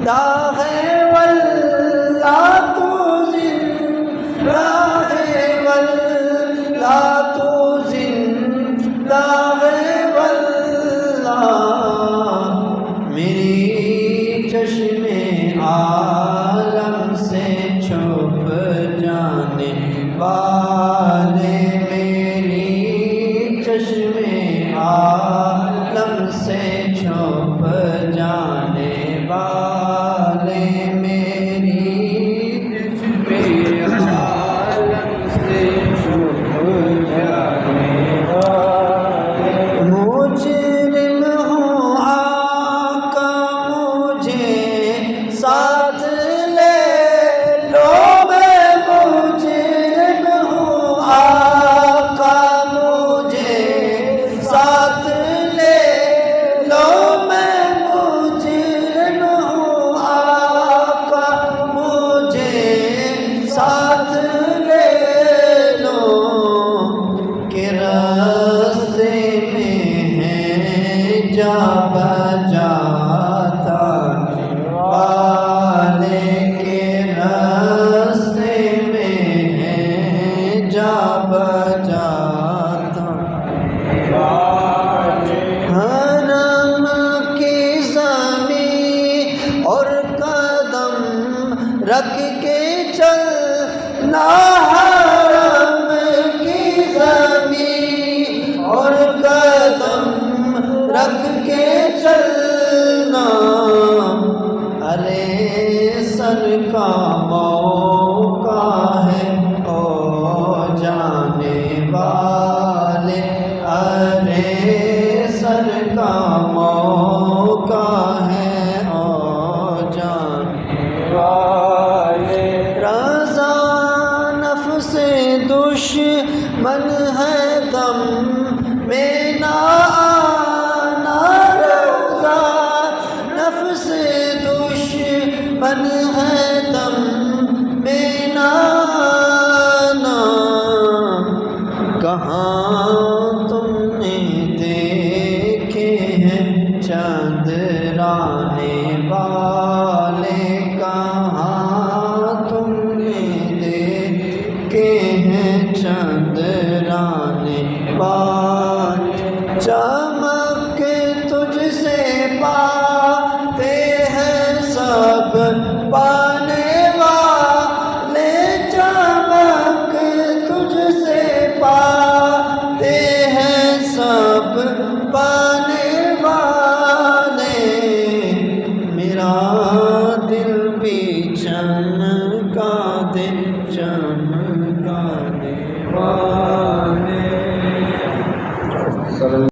داغ واللہ تو زندہ ہے واللہ تو زندہ ہے واللہ میری چشم عالم سے چھپ جانے والے میری چشم عالم سے چھپ جانے والے میری چشم عالم سے چھپ جانے والے مجرم ہوں آقا مجھے ساتھ لے لو میں مجرم ہوں آقا مجھے ساتھ لے لو میں مجرم ہوں آقا مجھے ساتھ لے لو کہ راستے میں ہے جا بجاتا والے کے راستے میں ہے جا بجاتا حرم کی زمین اور قدم رکھ کے چلنا حرم کی زمین اور قدم رکھ کے چلنا ارے سر کا موقع ہے او جانے والے ارے سر کا موقع ہے او جانے والے رضا نفس دشمن ہے دم میں نہ آنا رضا نفس دشمن ہے دم میں نہ آنا کہاں تم نے دیکھے ہیں چندرانے والے کہاں تم نے دیکھے ہیں چندرانے والے چمک تجھ سے پاتے ہیں سب پانے والے چمک تجھ سے پاتے ہیں سب پانے والے میرا دل بھی چمکا دے چمکا دے